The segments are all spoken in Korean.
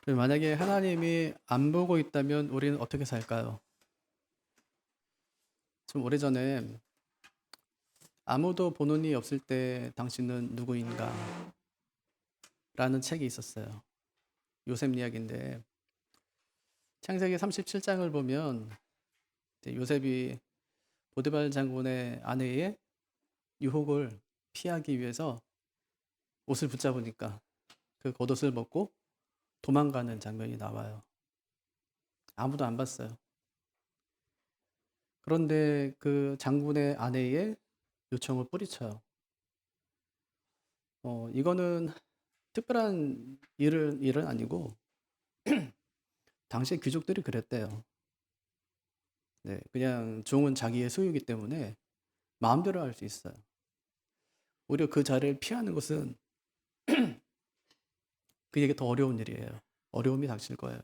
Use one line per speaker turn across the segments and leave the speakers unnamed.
만약에 하나님이 안 보고 있다면 우리는 어떻게 살까요? 좀 오래전에 아무도 보는 이 없을 때 당신은 누구인가? 라는 책이 있었어요. 요셉 이야기인데 창세기 37장을 보면 이제 요셉이 보디발 장군의 아내의 유혹을 피하기 위해서 옷을 붙잡으니까 그 겉옷을 벗고 도망가는 장면이 나와요. 아무도 안 봤어요. 그런데 그 장군의 아내의 요청을 뿌리쳐요. 이거는 특별한 일은 아니고 당시 귀족들이 그랬대요. 네, 그냥 종은 자기의 소유이기 때문에 마음대로 할 수 있어요. 오히려 그 자리를 피하는 것은 그에게 더 어려운 일이에요. 어려움이 닥칠 거예요.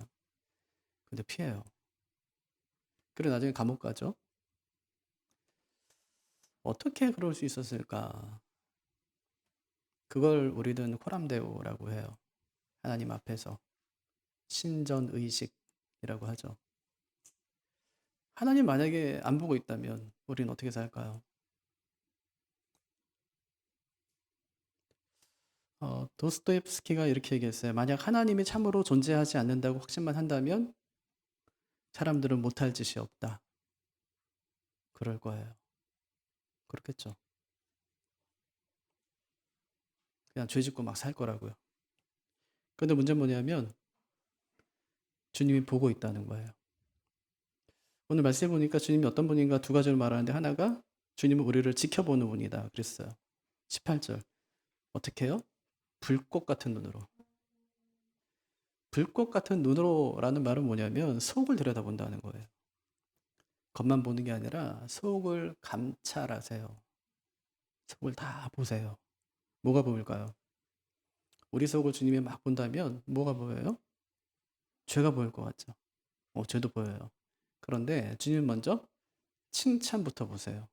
근데 피해요. 그래 나중에 감옥 가죠. 어떻게 그럴 수 있었을까? 그걸 우리는 코람데오라고 해요. 하나님 앞에서 신전의식이라고 하죠. 하나님 만약에 안 보고 있다면 우리는 어떻게 살까요? 도스토옙스키가 이렇게 얘기했어요. 만약 하나님이 참으로 존재하지 않는다고 확신만 한다면 사람들은 못할 짓이 없다. 그럴 거예요. 그렇겠죠. 그냥 죄 짓고 막 살 거라고요. 근데 문제는 뭐냐면 주님이 보고 있다는 거예요. 오늘 말씀해 보니까 주님이 어떤 분인가 두 가지를 말하는데 하나가 주님은 우리를 지켜보는 분이다 그랬어요. 18절. 어떻게 해요? 불꽃 같은 눈으로. 불꽃 같은 눈으로라는 말은 뭐냐면 속을 들여다본다는 거예요. 겉만 보는 게 아니라 속을 감찰하세요. 속을 다 보세요. 뭐가 보일까요? 우리 속을 주님이 막 본다면 뭐가 보여요? 죄가 보일 것 같죠. 죄도 보여요. 그런데 주님 먼저 칭찬부터 보세요.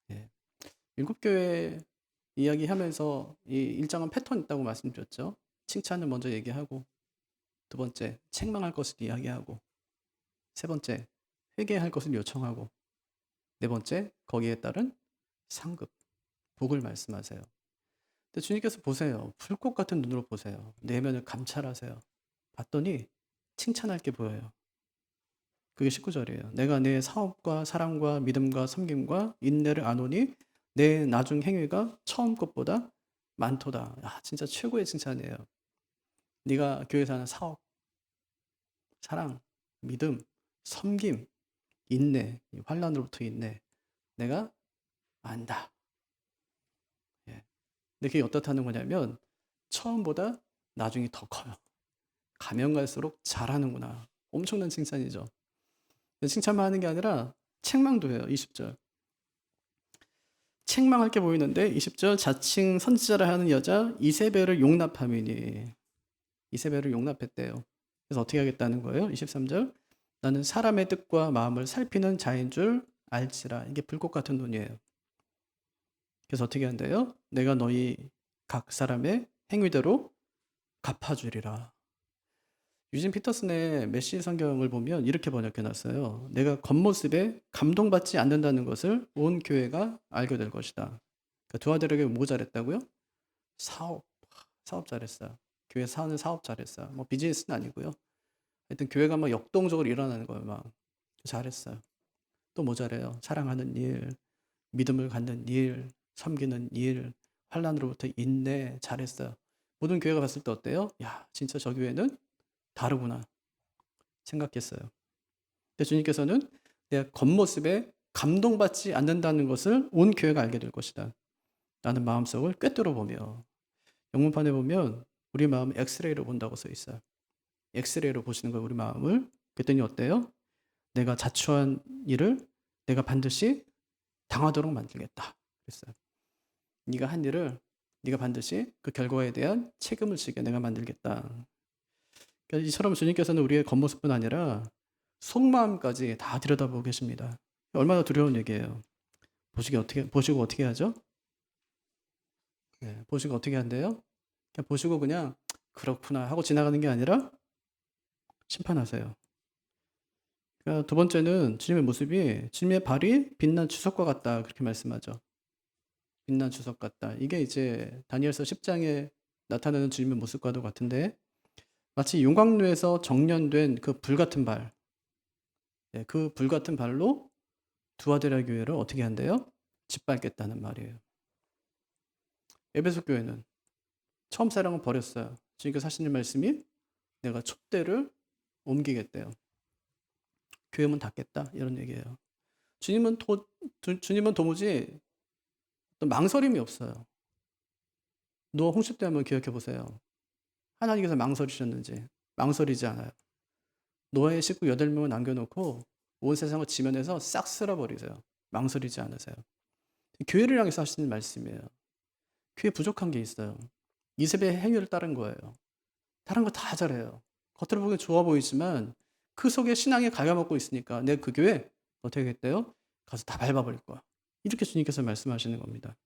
예. 일곱 교회 이야기하면서 이 일정한 패턴이 있다고 말씀드렸죠. 칭찬을 먼저 얘기하고, 두 번째 책망할 것을 이야기하고, 세 번째 회개할 것을 요청하고, 네 번째 거기에 따른 상급, 복을 말씀하세요. 근데 주님께서 보세요. 불꽃 같은 눈으로 보세요. 내면을 감찰하세요. 봤더니 칭찬할 게 보여요. 그게 19절이에요. 내가 내 사업과 사랑과 믿음과 섬김과 인내를 아노니 내 나중 행위가 처음 것보다 많도다. 진짜 최고의 칭찬이에요. 네가 교회에서 하는 사업, 사랑, 믿음, 섬김, 인내, 환란으로부터 인내. 내가 안다. 예. 근데 그게 어떻다는 거냐면 처음보다 나중이 더 커요. 가면 갈수록 잘하는구나. 엄청난 칭찬이죠. 칭찬만 하는 게 아니라 책망도 해요. 20절. 책망할 게 보이는데 20절 자칭 선지자라 하는 여자 이세벨을 용납함이니 이세벨을 용납했대요. 그래서 어떻게 하겠다는 거예요? 23절 나는 사람의 뜻과 마음을 살피는 자인 줄 알지라. 이게 불꽃 같은 눈이에요. 그래서 어떻게 한대요? 내가 너희 각 사람의 행위대로 갚아주리라. 유진 피터슨의 메시 성경을 보면 이렇게 번역해놨어요. 내가 겉모습에 감동받지 않는다는 것을 온 교회가 알게 될 것이다. 그러니까 두 아들에게 뭐 잘했다고요? 사업 잘했어요. 교회 사는 사업 잘했어요. 뭐 비즈니스는 아니고요. 하여튼 교회가 막 역동적으로 일어나는 거예요. 막 잘했어요. 또 뭐 잘해요? 사랑하는 일, 믿음을 갖는 일, 섬기는 일, 환난으로부터 인내 잘했어요. 모든 교회가 봤을 때 어때요? 야, 진짜 저 교회는 다르구나 생각했어요. 근데 주님께서는 내 겉모습에 감동받지 않는다는 것을 온 교회가 알게 될 것이다. 라는 마음속을 꿰뚫어 보며 영문판에 보면 우리 마음을 엑스레이로 본다고 써 있어요. 엑스레이로 보시는 거예요, 우리 마음을. 그랬더니 어때요? 내가 자초한 일을 내가 반드시 당하도록 만들겠다. 그랬어요. 네가 한 일을 네가 반드시 그 결과에 대한 책임을 지게 내가 만들겠다. 그러니까 이처럼 주님께서는 우리의 겉모습뿐 아니라 속마음까지 다 들여다보고 계십니다. 얼마나 두려운 얘기예요. 보시고 어떻게 하죠? 네, 보시고 어떻게 한대요? 그냥 보시고 그냥 그렇구나 하고 지나가는 게 아니라 심판하세요. 그러니까 두 번째는 주님의 모습이 주님의 발이 빛난 주석과 같다 그렇게 말씀하죠. 빛난 주석 같다. 이게 이제 다니엘서 10장에 나타나는 주님의 모습과도 같은데 마치 용광로에서 정련된 그 불같은 발, 그 불같은 발로 두아데라 교회를 어떻게 한대요? 짓밟겠다는 말이에요. 에베소 교회는 처음 사랑을 버렸어요. 주님께서 하시는 말씀이 내가 촛대를 옮기겠대요. 교회 문 닫겠다 이런 얘기예요. 주님은 도무지 또 망설임이 없어요. 노아 홍수 때 한번 기억해 보세요. 하나님께서 망설이셨는지 망설이지 않아요. 노아의 식구 8명을 남겨놓고 온 세상을 지면에서 싹 쓸어버리세요. 망설이지 않으세요. 교회를 향해서 하시는 말씀이에요. 교회 부족한 게 있어요. 이세벨의 행위를 따른 거예요. 다른 거 다 잘해요. 겉으로 보기엔 좋아 보이지만 그 속에 신앙에 갉아먹고 있으니까 내가 그 교회 어떻게 하겠대요? 가서 다 밟아버릴 거야. 이렇게 주님께서 말씀하시는 겁니다.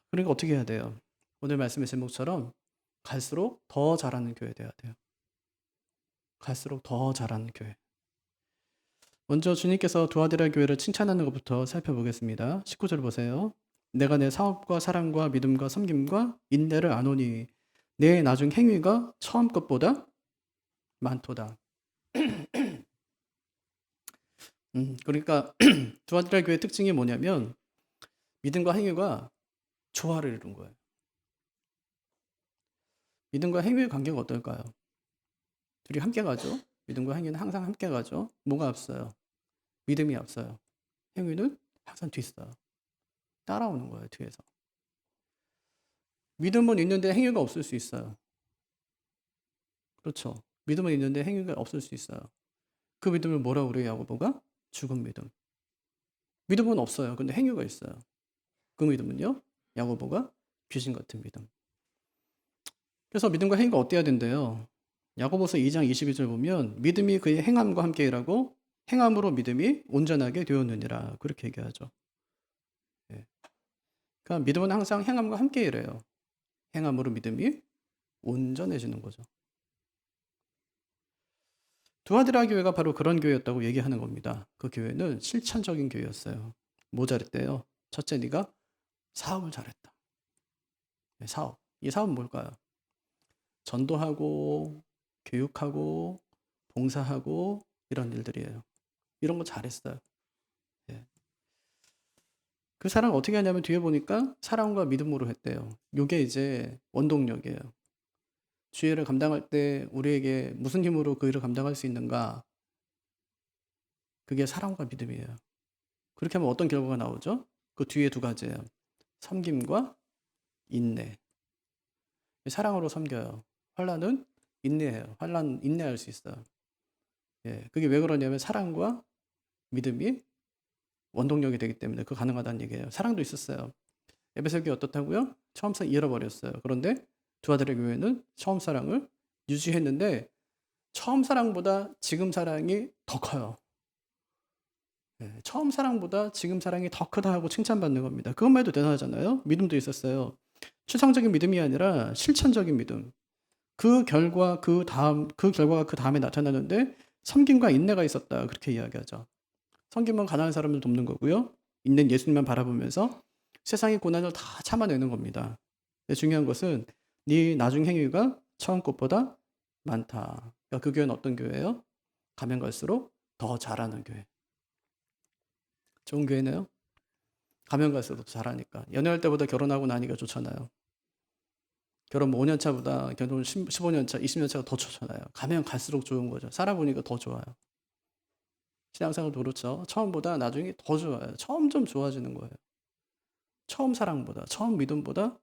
그러니까 어떻게 해야 돼요? 오늘 말씀의 제목처럼 갈수록 더 잘하는 교회 돼야 돼요. 갈수록 더 잘하는 교회. 먼저 주님께서 두아데라 교회를 칭찬하는 것부터 살펴보겠습니다. 19절 보세요. 내가 내 사업과 사랑과 믿음과 섬김과 인내를 아노니 내 나중 행위가 처음 것보다 많도다. 그러니까 두아데라 교회의 특징이 뭐냐면 믿음과 행위가 조화를 이룬 거예요. 믿음과 행위의 관계가 어떨까요? 둘이 함께 가죠. 믿음과 행위는 항상 함께 가죠. 뭐가 앞서요? 믿음이 앞서요. 행위는 항상 뒤서요. 따라오는 거예요, 뒤에서. 믿음은 있는데 행위가 없을 수 있어요. 그렇죠. 믿음은 있는데 행위가 없을 수 있어요. 그 믿음을 뭐라고 그래요, 야고보가? 죽은 믿음. 믿음은 없어요. 근데 행위가 있어요. 그 믿음은요, 야고보가 귀신 같은 믿음. 그래서 믿음과 행위가 어때야 된대요? 야고보서 2장 22절 보면 믿음이 그의 행함과 함께 일하고 행함으로 믿음이 온전하게 되었느니라 그렇게 얘기하죠. 그러니까 믿음은 항상 행함과 함께 일해요. 행함으로 믿음이 온전해지는 거죠. 두아데라 교회가 바로 그런 교회였다고 얘기하는 겁니다. 그 교회는 실천적인 교회였어요. 뭐 잘했대요? 첫째, 네가 사업을 잘했다. 사업. 이 사업은 뭘까요? 전도하고 교육하고 봉사하고 이런 일들이에요. 이런 거 잘했어요. 예. 그 사랑 어떻게 하냐면 뒤에 보니까 사랑과 믿음으로 했대요. 이게 이제 원동력이에요. 주의를 감당할 때 우리에게 무슨 힘으로 그 일을 감당할 수 있는가? 그게 사랑과 믿음이에요. 그렇게 하면 어떤 결과가 나오죠? 그 뒤에 두 가지예요. 섬김과 인내. 사랑으로 섬겨요. 환난은 인내해요. 환난 인내할 수 있어요. 그게 왜 그러냐면 사랑과 믿음이 원동력이 되기 때문에 그 가능하다는 얘기예요. 사랑도 있었어요. 에베소 교회 어떻다고요? 처음 사랑 잃어버렸어요. 그런데 두아데라 교회는 처음 사랑을 유지했는데 처음 사랑보다 지금 사랑이 더 커요. 처음 사랑보다 지금 사랑이 더 크다 하고 칭찬받는 겁니다. 그것만 해도 대단하잖아요. 믿음도 있었어요. 추상적인 믿음이 아니라 실천적인 믿음. 그 결과가 그 다음에 나타나는데 섬김과 인내가 있었다. 그렇게 이야기하죠. 섬김은 가난한 사람을 돕는 거고요. 인내는 예수님만 바라보면서 세상의 고난을 다 참아내는 겁니다. 근데 중요한 것은 네 나중 행위가 처음 것보다 많다. 그러니까 그 교회는 어떤 교회예요? 가면 갈수록 더 잘하는 교회. 좋은 교회네요. 가면 갈수록 더 잘하니까. 연애할 때보다 결혼하고 나니까 좋잖아요. 결혼 5년 차보다 결혼 15년 차, 20년 차가 더 좋잖아요. 가면 갈수록 좋은 거죠. 살아보니까 더 좋아요. 신앙생활도 그렇죠. 처음보다 나중에 더 좋아요. 점점 좋아지는 거예요. 처음 사랑보다, 처음 믿음보다,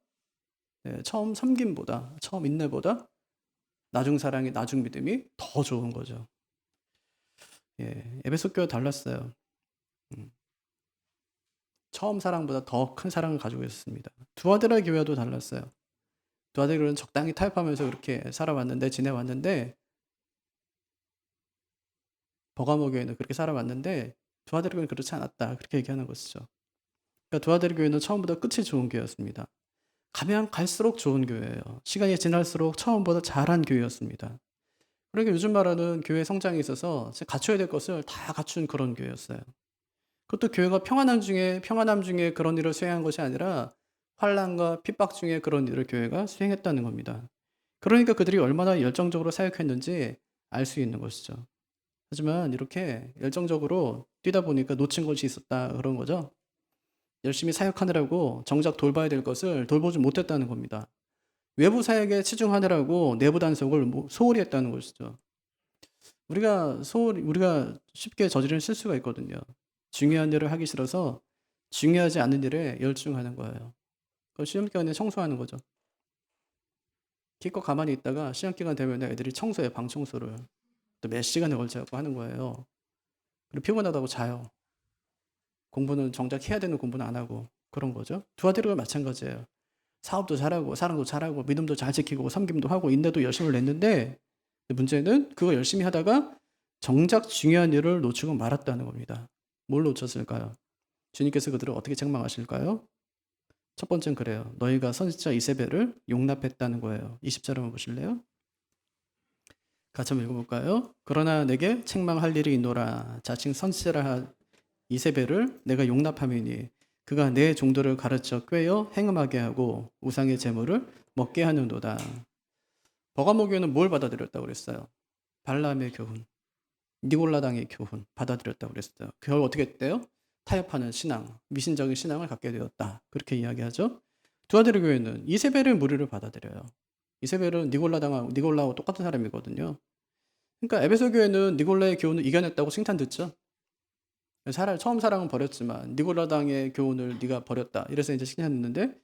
처음 섬김보다, 처음 인내보다 나중 사랑이, 나중 믿음이 더 좋은 거죠. 에베소 교회가 달랐어요. 처음 사랑보다 더 큰 사랑을 가지고 있었습니다. 두아데라 교회도 달랐어요. 두아데라 교회는 적당히 타협하면서 그렇게 살아왔는데, 지내왔는데, 버가모 교회는 그렇게 살아왔는데, 두아데라 교회는 그렇지 않았다. 그렇게 얘기하는 것이죠. 그러니까 두아데라 교회는 처음부터 끝이 좋은 교회였습니다. 가면 갈수록 좋은 교회예요. 시간이 지날수록 처음보다 잘한 교회였습니다. 그러니까 요즘 말하는 교회 성장에 있어서 갖춰야 될 것을 다 갖춘 그런 교회였어요. 그것도 교회가 평안함 중에 그런 일을 수행한 것이 아니라 환난과 핍박 중에 그런 일을 교회가 수행했다는 겁니다. 그러니까 그들이 얼마나 열정적으로 사역했는지 알 수 있는 것이죠. 하지만 이렇게 열정적으로 뛰다 보니까 놓친 것이 있었다 그런 거죠. 열심히 사역하느라고 정작 돌봐야 될 것을 돌보지 못했다는 겁니다. 외부 사역에 치중하느라고 내부 단속을 소홀히 했다는 것이죠. 우리가 쉽게 저지르는 실수가 있거든요. 중요한 일을 하기 싫어서 중요하지 않은 일에 열중하는 거예요. 그 시험 기간에 청소하는 거죠. 기껏 가만히 있다가 시험 기간 되면 애들이 청소해, 방 청소를. 또 몇 시간에 걸쳐갖고 하는 거예요. 그리고 피곤하다고 자요. 공부는 정작 해야 되는 공부는 안 하고 그런 거죠. 두 아들과 마찬가지예요. 사업도 잘하고 사랑도 잘하고 믿음도 잘 지키고 섬김도 하고 인내도 열심히 냈는데 문제는 그거 열심히 하다가 정작 중요한 일을 놓치고 말았다는 겁니다. 뭘 놓쳤을까요? 주님께서 그들을 어떻게 책망하실까요? 첫 번째는 그래요. 너희가 선지자 이세벨을 용납했다는 거예요. 20절 한번 보실래요? 같이 한번 읽어볼까요? 그러나 내게 책망할 일이 있노라. 자칭 선지자라 한 이세벨을 내가 용납함이니 그가 내 종들을 가르쳐 꿰어 행음하게 하고 우상의 제물을 먹게 하는도다. 버가모 교회는 뭘 받아들였다고 그랬어요? 발람의 교훈, 니골라당의 교훈 받아들였다고 그랬어요. 그걸 어떻게 했대요? 타협하는 신앙, 미신적인 신앙을 갖게 되었다. 그렇게 이야기하죠. 두아데르 교회는 이세벨의 무리를 받아들여요. 이세벨은 니골라하고 똑같은 사람이거든요. 그러니까 에베소 교회는 니골라의 교훈을 이겨냈다고 칭찬 듣죠. 처음 사랑은 버렸지만 니골라당의 교훈을 네가 버렸다. 이래서 이제 칭찬했는데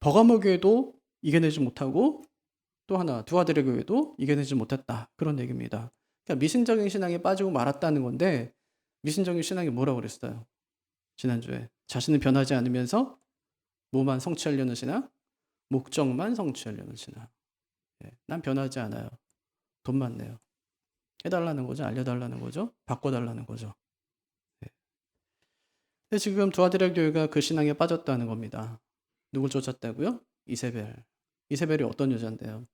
버가모 교회도 이겨내지 못하고 또 하나 두아데르 교회도 이겨내지 못했다. 그런 얘기입니다. 그러니까 미신적인 신앙에 빠지고 말았다는 건데 미신적인 신앙이 뭐라고 그랬어요? 지난주에 자신은 변하지 않으면서 뭐만 성취하려는 신앙? 목적만 성취하려는 신앙. 난 변하지 않아요. 돈만 내요. 해달라는 거죠? 알려달라는 거죠? 바꿔달라는 거죠. 근데 지금 두아데르 교회가 그 신앙에 빠졌다는 겁니다. 누굴 쫓았다고요? 이세벨. 이세벨이 어떤 여자인데요?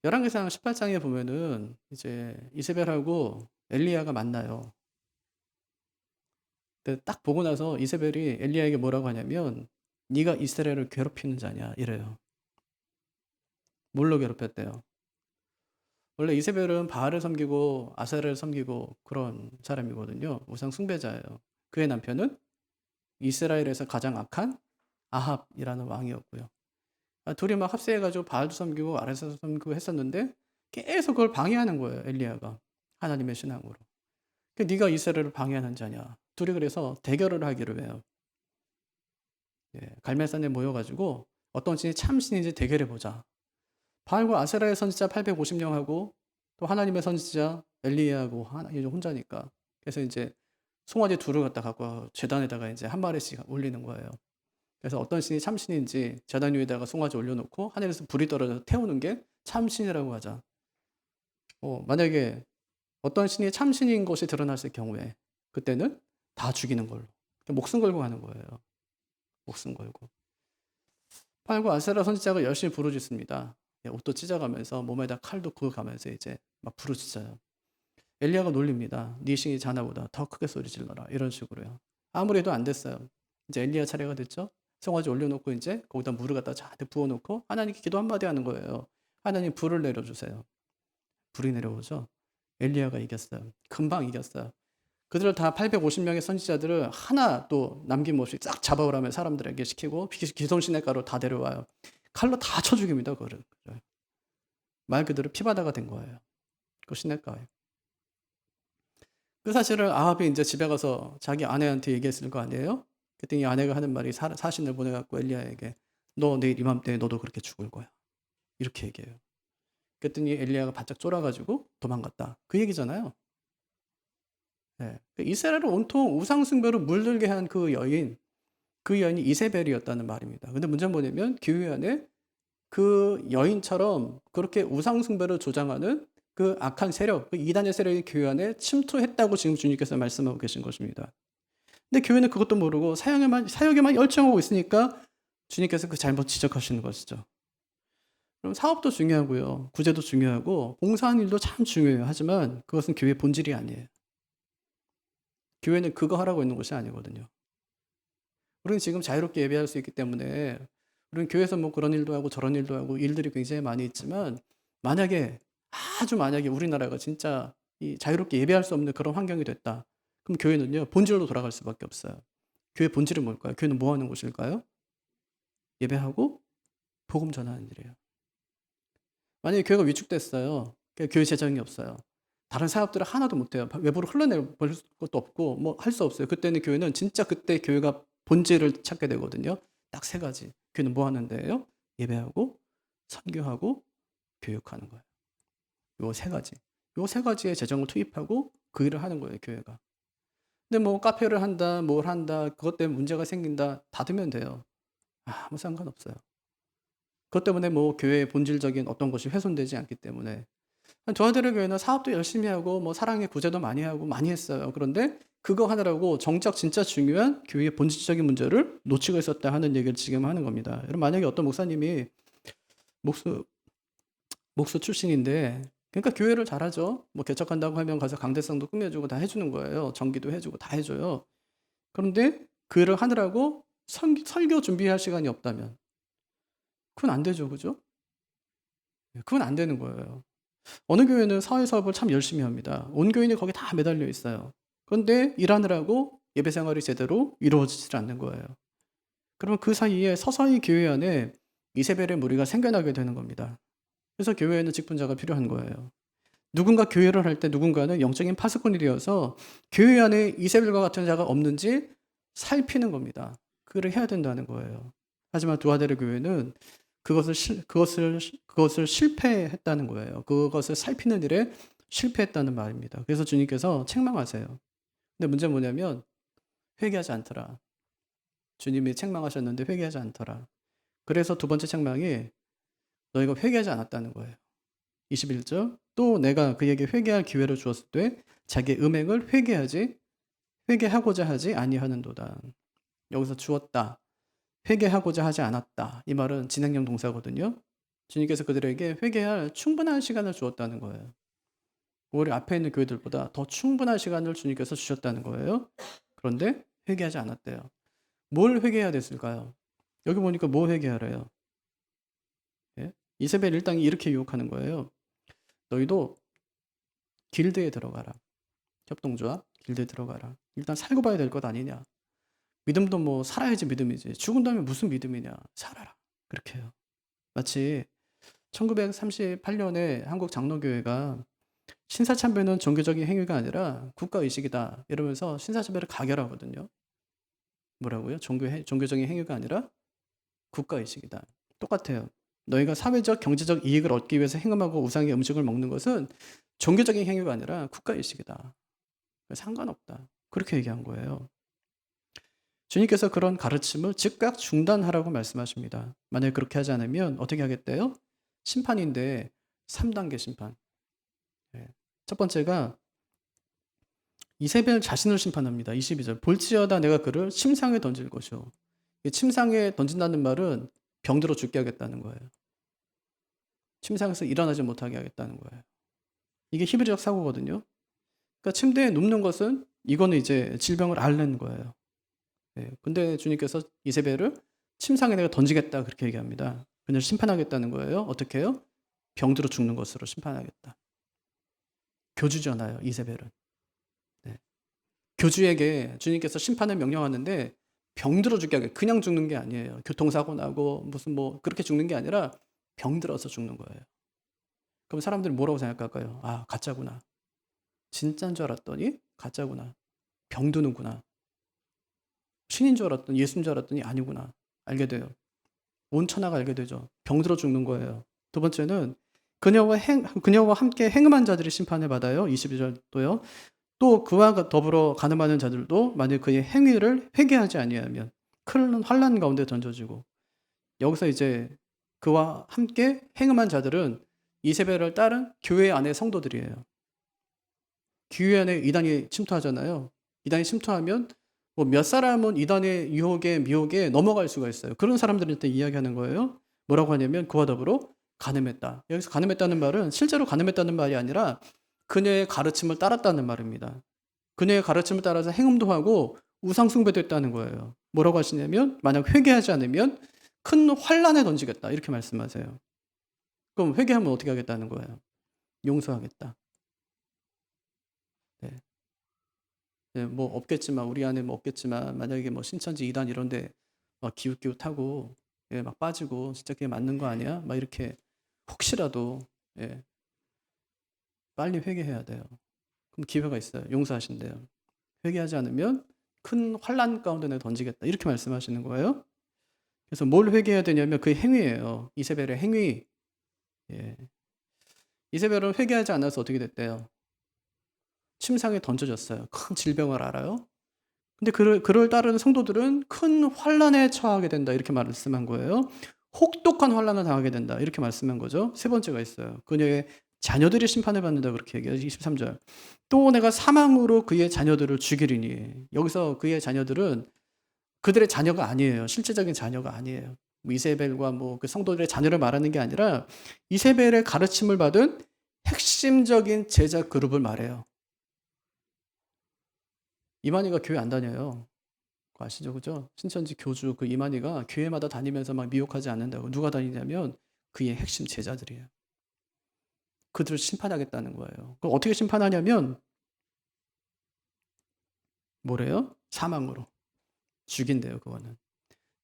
열왕기상 18장에 보면은 이제 이세벨하고 엘리야가 만나요. 근데 딱 보고 나서 이세벨이 엘리야에게 뭐라고 하냐면 네가 이스라엘을 괴롭히는 자냐 이래요. 뭘로 괴롭혔대요? 원래 이세벨은 바알을 섬기고 아세라를 섬기고 그런 사람이거든요. 우상 숭배자예요. 그의 남편은 이스라엘에서 가장 악한 아합이라는 왕이었고요. 둘이 막 합세해가지고 바알도 섬기고 아세라도 섬기고 했었는데 계속 그걸 방해하는 거예요. 엘리야가 하나님의 신앙으로. 네가 이스라엘을 방해하는 자냐. 둘이 그래서 대결을 하기로 해요. 갈멜산에 모여가지고 어떤 신이 참신인지 대결해보자. 바알과 아세라의 선지자 850명하고 또 하나님의 선지자 엘리야하고 혼자니까. 그래서 이제 송아지 둘을 갖고 제단에다가 이제 한 마리씩 올리는 거예요. 그래서 어떤 신이 참신인지 제단 위에다가 송아지 올려놓고 하늘에서 불이 떨어져서 태우는 게 참신이라고 하자. 만약에 어떤 신이 참신인 것이 드러났을 경우에 그때는 다 죽이는 걸로. 목숨 걸고 하는 거예요. 목숨 걸고. 바알과 아세라 선지자가 열심히 부르짖습니다. 옷도 찢어가면서 몸에다 칼도 그어가면서 이제 막 부르짖어요. 엘리야가 놀립니다. 네 신이 자나보다 더 크게 소리 질러라. 이런 식으로요. 아무리 해도 안 됐어요. 이제 엘리야 차례가 됐죠. 송아지 올려놓고 이제 거기다 물을 갖다 잔뜩 부어놓고 하나님께 기도 한마디 하는 거예요. 하나님 불을 내려주세요. 불이 내려오죠. 엘리야가 이겼어요. 금방 이겼어요. 그들을 다 850명의 선지자들을 하나 또 남김없이 싹 잡아오라며 사람들에게 시키고 기손 시냇가로 다 데려와요. 칼로 다 쳐 죽입니다. 그거를. 말 그대로 피바다가 된 거예요. 그 시냇가에. 그 사실을 아합이 이제 집에 가서 자기 아내한테 얘기했을 거 아니에요? 그랬더니 아내가 하는 말이 사신을 보내갖고 엘리야에게 너 내일 이맘때 너도 그렇게 죽을 거야. 이렇게 얘기해요. 그랬더니 엘리야가 바짝 쫄아가지고 도망갔다. 그 얘기잖아요. 이스라엘을 온통 우상숭배로 물들게 한 그 여인이 이세벨이었다는 말입니다. 근데 문제는 뭐냐면 교회 안에 그 여인처럼 그렇게 우상숭배를 조장하는 그 악한 세력, 그 이단의 세력이 교회 안에 침투했다고 지금 주님께서 말씀하고 계신 것입니다. 근데 교회는 그것도 모르고 사역에만 열정하고 있으니까 주님께서 그 잘못 지적하시는 것이죠. 그럼 사업도 중요하고요. 구제도 중요하고 봉사하는 일도 참 중요해요. 하지만 그것은 교회의 본질이 아니에요. 교회는 그거 하라고 있는 곳이 아니거든요. 우리는 지금 자유롭게 예배할 수 있기 때문에 우리는 교회에서 뭐 그런 일도 하고 저런 일도 하고 일들이 굉장히 많이 있지만 만약에 아주 만약에 우리나라가 진짜 이 자유롭게 예배할 수 없는 그런 환경이 됐다. 그럼 교회는요 본질로 돌아갈 수밖에 없어요. 교회 본질은 뭘까요? 교회는 뭐 하는 곳일까요? 예배하고 복음 전하는 일이에요. 만약에 교회가 위축됐어요. 그러니까 교회 재정이 없어요. 다른 사업들을 하나도 못해요. 외부로 흘러낼 것도 없고 뭐 할 수 없어요. 그때는 교회는 진짜 그때 교회가 본질을 찾게 되거든요. 딱 세 가지. 교회는 뭐 하는 데예요? 예배하고 선교하고 교육하는 거예요. 요 세 가지. 요 세 가지의 재정을 투입하고 그 일을 하는 거예요, 교회가. 근데 뭐 카페를 한다, 뭘 한다, 그것 때문에 문제가 생긴다, 닫으면 돼요. 아무 상관없어요. 그것 때문에 뭐 교회의 본질적인 어떤 것이 훼손되지 않기 때문에. 저희들의 교회는 사업도 열심히 하고 뭐 사랑의 구제도 많이 하고 많이 했어요. 그런데 그거 하느라고 정작 진짜 중요한 교회의 본질적인 문제를 놓치고 있었다 하는 얘기를 지금 하는 겁니다. 여러분 만약에 어떤 목사님이 목수 출신인데 그러니까 교회를 잘하죠. 뭐 개척한다고 하면 가서 강대상도 꾸며주고 다 해주는 거예요. 전기도 해주고 다 해줘요. 그런데 그 일을 하느라고 설교 준비할 시간이 없다면 그건 안 되죠. 그죠? 그건 안 되는 거예요. 어느 교회는 사회사업을 참 열심히 합니다. 온 교인이 거기 다 매달려 있어요. 그런데 일하느라고 예배 생활이 제대로 이루어지질 않는 거예요. 그러면 그 사이에 서서히 교회 안에 이세벨의 무리가 생겨나게 되는 겁니다. 그래서 교회에는 직분자가 필요한 거예요. 누군가 교회를 할 때 누군가는 영적인 파수꾼이 되어서 교회 안에 이세벨과 같은 자가 없는지 살피는 겁니다. 그걸 해야 된다는 거예요. 하지만 두아데르 교회는 그것을 실패했다는 거예요. 그것을 살피는 일에 실패했다는 말입니다. 그래서 주님께서 책망하세요. 근데 문제는 뭐냐면 회개하지 않더라. 주님이 책망하셨는데 회개하지 않더라. 그래서 두 번째 책망이 너희가 회개하지 않았다는 거예요. 21절 또 내가 그에게 회개할 기회를 주었을 때 자기의 음행을 회개하고자 하지 아니하는도다. 여기서 주었다. 회개하고자 하지 않았다. 이 말은 진행형 동사거든요. 주님께서 그들에게 회개할 충분한 시간을 주었다는 거예요. 우리 앞에 있는 교회들보다 더 충분한 시간을 주님께서 주셨다는 거예요. 그런데 회개하지 않았대요. 뭘 회개해야 됐을까요? 여기 보니까 뭐 회개하래요? 예? 이세벨 일당이 이렇게 유혹하는 거예요. 너희도 길드에 들어가라. 협동조합 길드에 들어가라. 일단 살고 봐야 될 것 아니냐. 믿음도 뭐 살아야지 믿음이지. 죽은 다음에 무슨 믿음이냐. 살아라. 그렇게 해요. 마치 1938년에 한국 장로교회가 신사참배는 종교적인 행위가 아니라 국가의식이다 이러면서 신사참배를 가결하거든요. 뭐라고요? 종교적인 행위가 아니라 국가의식이다. 똑같아요. 너희가 사회적 경제적 이익을 얻기 위해서 행음하고 우상의 음식을 먹는 것은 종교적인 행위가 아니라 국가의식이다. 상관없다. 그렇게 얘기한 거예요. 주님께서 그런 가르침을 즉각 중단하라고 말씀하십니다. 만약에 그렇게 하지 않으면 어떻게 하겠대요? 심판인데 3단계 심판. 첫 번째가 이세벨 자신을 심판합니다. 22절 볼지어다 내가 그를 침상에 던질 것이요. 침상에 던진다는 말은 병들어 죽게 하겠다는 거예요. 침상에서 일어나지 못하게 하겠다는 거예요. 이게 히브리적 사고거든요. 그러니까 침대에 눕는 것은 이거는 이제 질병을 앓는 거예요. 근데 주님께서 이세벨을 침상에 내가 던지겠다 그렇게 얘기합니다. 그녀를 심판하겠다는 거예요. 어떻게 해요? 병들어 죽는 것으로 심판하겠다. 교주잖아요, 이세벨은. 교주에게 주님께서 심판을 명령하는데 병들어 죽게 하게 그냥 죽는 게 아니에요. 교통사고 나고 무슨 뭐 그렇게 죽는 게 아니라 병들어서 죽는 거예요. 그럼 사람들이 뭐라고 생각할까요? 아, 가짜구나. 진짜인 줄 알았더니 가짜구나. 병드는구나. 신인 줄 알았더니 예수인 줄 알았더니 아니구나. 알게 돼요. 온 천하가 알게 되죠. 병들어 죽는 거예요. 두 번째는 그녀와 함께 행음한 자들이 심판을 받아요. 22절도요. 또 그와 더불어 가늠하는 자들도 만약 그의 행위를 회개하지 아니하면 큰 환난 가운데 던져지고 여기서 이제 그와 함께 행음한 자들은 이세벨을 따른 교회 안의 성도들이에요. 교회 안에 이단이 침투하잖아요. 이단이 침투하면 뭐 몇 사람은 이단의 유혹에 미혹에 넘어갈 수가 있어요. 그런 사람들한테 이야기하는 거예요. 뭐라고 하냐면 그와 더불어 간음했다. 여기서 간음했다는 말은 실제로 간음했다는 말이 아니라 그녀의 가르침을 따랐다는 말입니다. 그녀의 가르침을 따라서 행음도 하고 우상숭배도 했다는 거예요. 뭐라고 하시냐면 만약 회개하지 않으면 큰 환란에 던지겠다. 이렇게 말씀하세요. 그럼 회개하면 어떻게 하겠다는 거예요? 용서하겠다. 네. 네, 뭐 없겠지만 우리 안에 뭐 없겠지만 만약에 뭐 신천지 이단 이런데 막 기웃기웃하고 예, 막 빠지고 진짜 그게 맞는 거 아니야? 막 이렇게 혹시라도 예, 빨리 회개해야 돼요. 그럼 기회가 있어요. 용서하신대요. 회개하지 않으면 큰 환란 가운데 내 던지겠다. 이렇게 말씀하시는 거예요. 그래서 뭘 회개해야 되냐면 그 행위예요. 이세벨의 행위. 예. 이세벨은 회개하지 않아서 어떻게 됐대요? 침상에 던져졌어요. 큰 질병을 알아요. 근데 그를 따르는 성도들은 큰 환란에 처하게 된다. 이렇게 말씀한 거예요. 혹독한 환란을 당하게 된다. 이렇게 말씀한 거죠. 세 번째가 있어요. 그녀의 자녀들이 심판을 받는다. 그렇게 얘기해요. 23절. 또 내가 사망으로 그의 자녀들을 죽이리니. 여기서 그의 자녀들은 그들의 자녀가 아니에요. 실제적인 자녀가 아니에요. 뭐 이세벨과 뭐 그 성도들의 자녀를 말하는 게 아니라 이세벨의 가르침을 받은 핵심적인 제자 그룹을 말해요. 이만희가 교회 안 다녀요. 그거 아시죠? 그죠? 신천지 교주 그 이만희가 교회마다 다니면서 막 미혹하지 않는다고. 누가 다니냐면 그의 핵심 제자들이에요. 그들을 심판하겠다는 거예요. 그럼 어떻게 심판하냐면 뭐래요? 사망으로. 죽인대요, 그거는.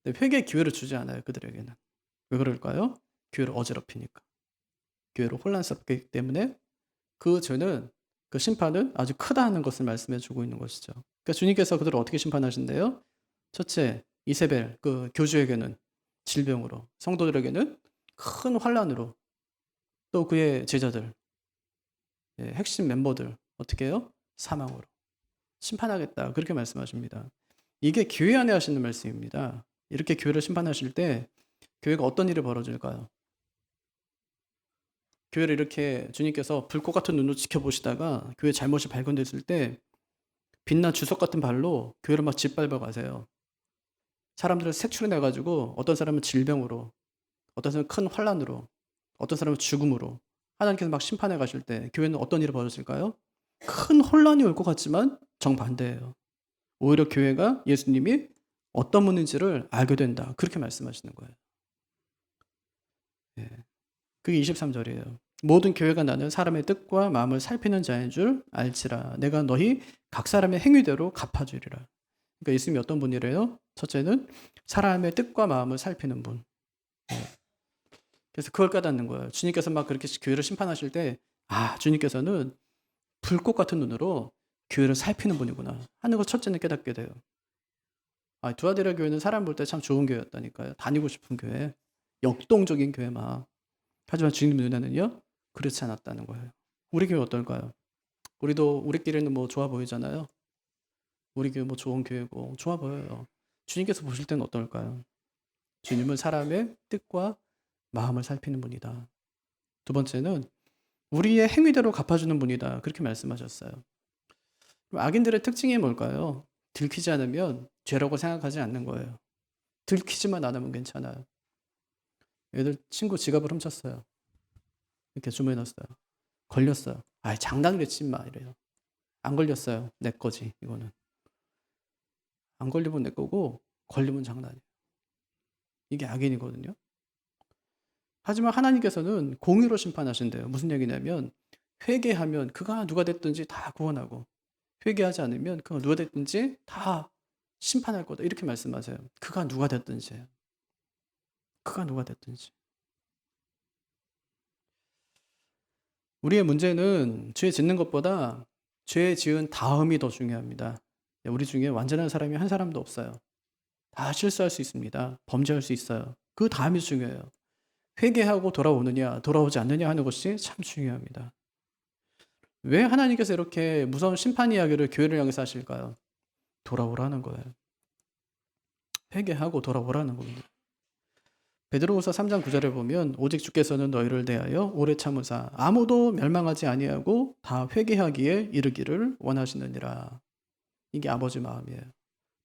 근데 회개 기회를 주지 않아요, 그들에게는. 왜 그럴까요? 교회를 어지럽히니까. 교회를 혼란스럽게 하기 때문에 그 죄는 그 심판은 아주 크다는 것을 말씀해 주고 있는 것이죠. 그러니까 주님께서 그들을 어떻게 심판하신대요? 첫째, 이세벨 그 교주에게는 질병으로, 성도들에게는 큰 환란으로, 또 그의 제자들, 예, 핵심 멤버들 어떻게 해요? 사망으로 심판하겠다. 그렇게 말씀하십니다. 이게 교회 안에 하시는 말씀입니다. 이렇게 교회를 심판하실 때 교회가 어떤 일이 벌어질까요? 교회를 이렇게 주님께서 불꽃 같은 눈으로 지켜보시다가 교회 잘못이 발견됐을 때 빛난 주석 같은 발로 교회를 막 짓밟아 가세요. 사람들을 색출해 내 가지고 어떤 사람은 질병으로, 어떤 사람은 큰 환란으로, 어떤 사람은 죽음으로 하나님께서 막 심판해 가실 때 교회는 어떤 일이 벌어질까요? 큰 혼란이 올 것 같지만 정반대예요. 오히려 교회가 예수님이 어떤 분인지를 알게 된다. 그렇게 말씀하시는 거예요. 예. 그게 23절이에요. 모든 교회가 나는 사람의 뜻과 마음을 살피는 자인 줄 알지라. 내가 너희 각 사람의 행위대로 갚아주리라. 그러니까 예수님이 어떤 분이래요? 첫째는 사람의 뜻과 마음을 살피는 분. 예. 그래서 그걸 깨닫는 거예요. 주님께서 막 그렇게 교회를 심판하실 때, 아, 주님께서는 불꽃 같은 눈으로 교회를 살피는 분이구나 하는 걸 첫째는 깨닫게 돼요. 아, 두아디라 교회는 사람 볼 때 참 좋은 교회였다니까요. 다니고 싶은 교회, 역동적인 교회 막. 하지만 주님 눈에는요, 그렇지 않았다는 거예요. 우리 교회 어떨까요? 우리도 우리끼리는 뭐 좋아 보이잖아요. 우리 교회 뭐 좋은 교회고 좋아 보여요. 주님께서 보실 때는 어떨까요? 주님은 사람의 뜻과 마음을 살피는 분이다. 두 번째는 우리의 행위대로 갚아주는 분이다. 그렇게 말씀하셨어요. 그럼 악인들의 특징이 뭘까요? 들키지 않으면 죄라고 생각하지 않는 거예요. 들키지만 않으면 괜찮아요. 애들 친구 지갑을 훔쳤어요. 이렇게 주머니에 넣었어요. 걸렸어요. 아, 장난이랬지 마 이래요. 안 걸렸어요. 내 거지 이거는. 안 걸리면 내 거고 걸리면 장난이에요. 이게 악인이거든요. 하지만 하나님께서는 공의로 심판하신대요. 무슨 얘기냐면 회개하면 그가 누가 됐든지 다 구원하고 회개하지 않으면 그가 누가 됐든지 다 심판할 거다. 이렇게 말씀하세요. 그가 누가 됐든지. 그가 누가 됐든지. 우리의 문제는 죄 짓는 것보다 죄 지은 다음이 더 중요합니다. 우리 중에 완전한 사람이 한 사람도 없어요. 다 실수할 수 있습니다. 범죄할 수 있어요. 그 다음이 중요해요. 회개하고 돌아오느냐, 돌아오지 않느냐 하는 것이 참 중요합니다. 왜 하나님께서 이렇게 무서운 심판 이야기를 교회를 향해서 하실까요? 돌아오라는 거예요. 회개하고 돌아오라는 겁니다. 베드로후서 3장 9절에 보면 오직 주께서는 너희를 대하여 오래 참으사 아무도 멸망하지 아니하고 다 회개하기에 이르기를 원하시느니라. 이게 아버지 마음이에요.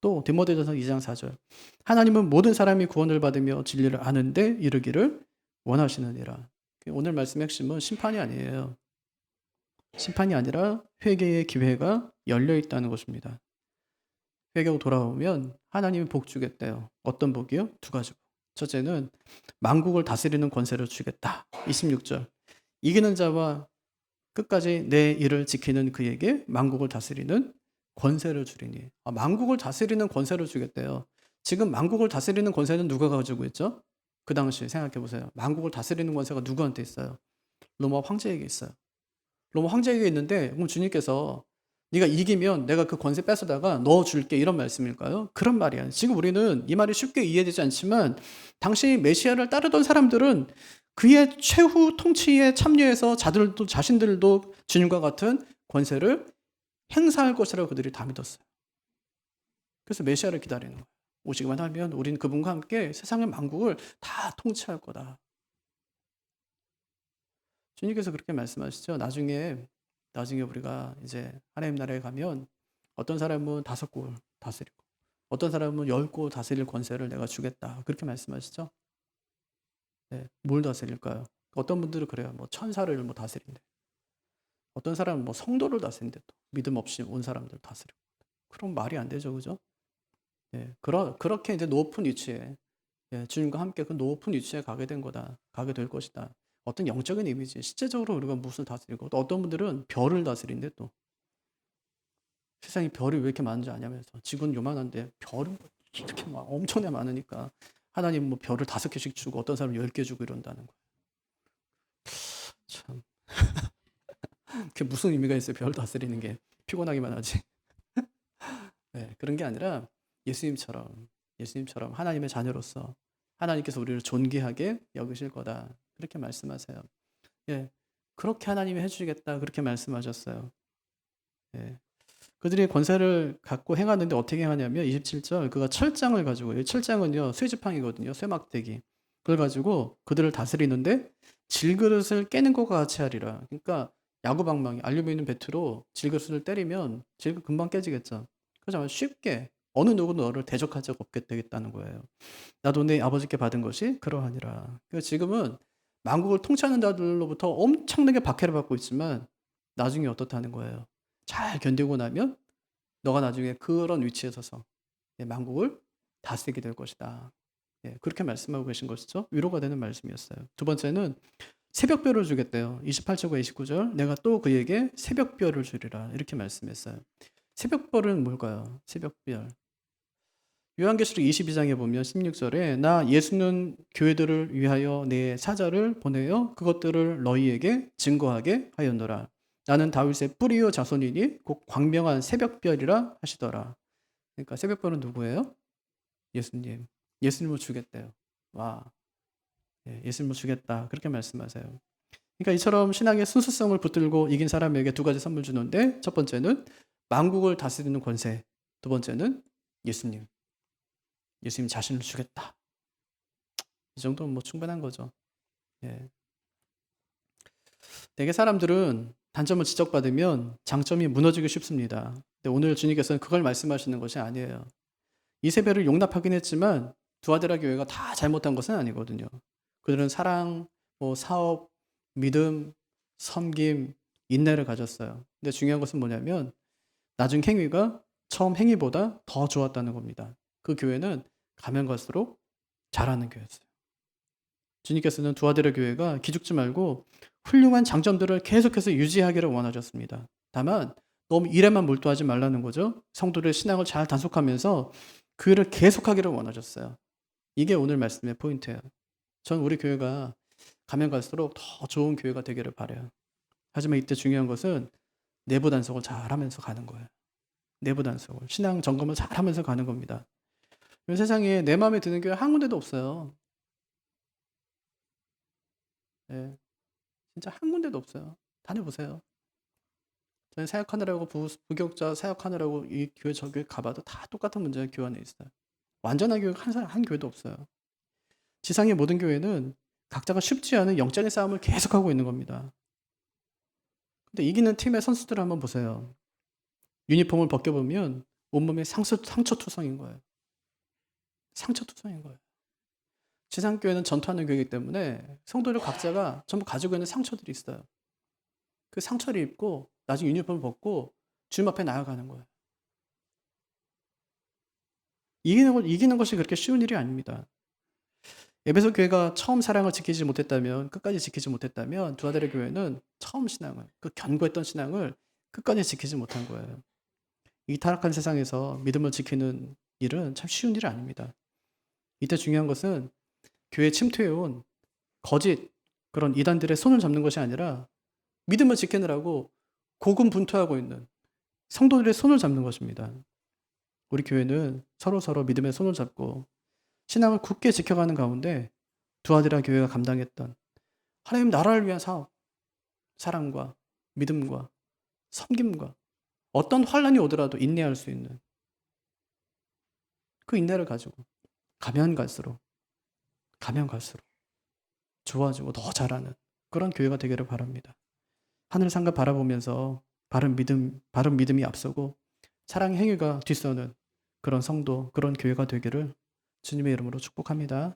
또 디모데전서 2장 4절. 하나님은 모든 사람이 구원을 받으며 진리를 아는데 이르기를 원하시느니라. 오늘 말씀의 핵심은 심판이 아니에요. 심판이 아니라 회개의 기회가 열려 있다는 것입니다. 회개하고 돌아오면 하나님이 복 주겠대요. 어떤 복이요? 두 가지 복. 첫째는 만국을 다스리는 권세를 주겠다. 26절. 이기는 자와 끝까지 내 일을 지키는 그에게 만국을 다스리는 권세를 주리니. 만국을 다스리는 권세를 주겠대요. 지금 만국을 다스리는 권세는 누가 가지고 있죠? 그 당시 생각해 보세요. 만국을 다스리는 권세가 누구한테 있어요? 로마 황제에게 있어요. 로마 황제에게 있는데 그럼 주님께서 네가 이기면 내가 그 권세 뺏어다가 넣어줄게 이런 말씀일까요? 그런 말이 아니에요. 지금 우리는 이 말이 쉽게 이해되지 않지만 당시 메시아를 따르던 사람들은 그의 최후 통치에 참여해서 자신들도 주님과 같은 권세를 행사할 것이라고 그들이 다 믿었어요. 그래서 메시아를 기다리는 거예요. 오시기만 하면 우리는 그분과 함께 세상의 만국을 다 통치할 거다. 주님께서 그렇게 말씀하시죠. 나중에 우리가 이제 하나님 나라에 가면 어떤 사람은 5골 다스리고 어떤 사람은 10골 다스릴 권세를 내가 주겠다. 그렇게 말씀하시죠. 네, 뭘 다스릴까요? 어떤 분들은 그래요. 뭐 천사를 뭐 다스린대. 어떤 사람은 뭐 성도를 다스린대. 또 믿음 없이 온 사람들 다스리고. 그럼 말이 안 되죠, 그죠? 네, 그렇게 이제 높은 위치에 주님과 함께 그 높은 위치에 가게 될 것이다. 어떤 영적인 이미지, 실제적으로 우리가 무엇을 다스리고 또 어떤 분들은 별을 다스린대 또. 세상에 별이 왜 이렇게 많은지 아냐면서 지구는 요만한데 별은 이렇게 막 엄청나게 많으니까 하나님 뭐 별을 5개씩 주고 어떤 사람은 10개 주고 이런다는 거예요. 참 그게 무슨 의미가 있어요? 별 다스리는 게 피곤하기만 하지. 네, 그런 게 아니라 예수님처럼 하나님의 자녀로서 하나님께서 우리를 존귀하게 여기실 거다. 그렇게 말씀하세요. 예, 그렇게 하나님이 해주시겠다. 그렇게 말씀하셨어요. 예, 그들이 권세를 갖고 행하는데 어떻게 행하냐면 27절 그가 철장을 가지고 철장은요 쇠지팡이거든요. 쇠막대기. 그걸 가지고 그들을 다스리는데 질그릇을 깨는 것과 같이 하리라. 그러니까 야구방망이 알루미늄 배트로 질그릇을 때리면 질그릇 금방 깨지겠죠. 그렇지만 쉽게 어느 누구도 너를 대적할 적 없게 되겠다는 거예요. 나도 내 아버지께 받은 것이 그러하니라. 그러니까 지금은 만국을 통치하는 자들로부터 엄청나게 박해를 받고 있지만 나중에 어떻다는 거예요. 잘 견디고 나면 너가 나중에 그런 위치에 서서 만국을 다스리게 될 것이다. 그렇게 말씀하고 계신 것이죠. 위로가 되는 말씀이었어요. 두 번째는 새벽별을 주겠대요. 28절과 29절 내가 또 그에게 새벽별을 주리라 이렇게 말씀했어요. 새벽별은 뭘까요? 새벽별. 요한계시록 22장에 보면 16절에 나 예수는 교회들을 위하여 내 사자를 보내어 그것들을 너희에게 증거하게 하였노라. 나는 다윗의 뿌리요 자손이니 곧 광명한 새벽별이라 하시더라. 그러니까 새벽별은 누구예요? 예수님. 예수님을 주겠대요. 와, 예수님을 주겠다. 그렇게 말씀하세요. 그러니까 이처럼 신앙의 순수성을 붙들고 이긴 사람에게 두 가지 선물 주는데 첫 번째는 만국을 다스리는 권세. 두 번째는 예수님. 예수님 자신을 주겠다. 이 정도면 뭐 충분한 거죠. 예. 대개 사람들은 단점을 지적받으면 장점이 무너지기 쉽습니다. 근데 오늘 주님께서는 그걸 말씀하시는 것이 아니에요. 이세벨을 용납하긴 했지만 두아데라 교회가 다 잘못한 것은 아니거든요. 그들은 사랑, 뭐 사업, 믿음, 섬김, 인내를 가졌어요. 근데 중요한 것은 뭐냐면 나중 행위가 처음 행위보다 더 좋았다는 겁니다. 그 교회는 가면 갈수록 잘하는 교회였어요. 주님께서는 두아데라 교회가 기죽지 말고 훌륭한 장점들을 계속해서 유지하기를 원하셨습니다. 다만 너무 일에만 몰두하지 말라는 거죠. 성도들의 신앙을 잘 단속하면서 그 일을 계속하기를 원하셨어요. 이게 오늘 말씀의 포인트예요. 전 우리 교회가 가면 갈수록 더 좋은 교회가 되기를 바라요. 하지만 이때 중요한 것은 내부 단속을 잘 하면서 가는 거예요. 내부 단속을. 신앙 점검을 잘 하면서 가는 겁니다. 세상에 내 마음에 드는 교회 한 군데도 없어요. 네. 진짜 한 군데도 없어요. 다녀보세요. 저는 사역하느라고 부교육자 사역하느라고 이 교회 저 교회 가봐도 다 똑같은 문제가 교회 안에 있어요. 완전한 교회가 한 교회도 없어요. 지상의 모든 교회는 각자가 쉽지 않은 영적인 싸움을 계속하고 있는 겁니다. 근데 이기는 팀의 선수들을 한번 보세요. 유니폼을 벗겨보면 온몸에 상처투성인 거예요. 상처투성인 거예요. 지상교회는 전투하는 교회이기 때문에 성도들 각자가 전부 가지고 있는 상처들이 있어요. 그 상처를 입고 나중에 유니폼을 벗고 주님 앞에 나아가는 거예요. 이기는 것이 그렇게 쉬운 일이 아닙니다. 에베소 교회가 처음 사랑을 지키지 못했다면, 끝까지 지키지 못했다면 두아데라 교회는 처음 신앙을, 그 견고했던 신앙을 끝까지 지키지 못한 거예요. 이 타락한 세상에서 믿음을 지키는 일은 참 쉬운 일이 아닙니다. 이때 중요한 것은 교회에 침투해온 거짓 그런 이단들의 손을 잡는 것이 아니라 믿음을 지키느라고 고군분투하고 있는 성도들의 손을 잡는 것입니다. 우리 교회는 서로 믿음의 손을 잡고 신앙을 굳게 지켜가는 가운데 두아디라 교회가 감당했던 하나님 나라를 위한 사업, 사랑과 믿음과 섬김과 어떤 환란이 오더라도 인내할 수 있는 그 인내를 가지고 가면 갈수록 좋아지고 더 잘하는 그런 교회가 되기를 바랍니다. 하늘 상급 바라보면서 바른 믿음이 앞서고 사랑의 행위가 뒤서는 그런 성도, 그런 교회가 되기를 주님의 이름으로 축복합니다.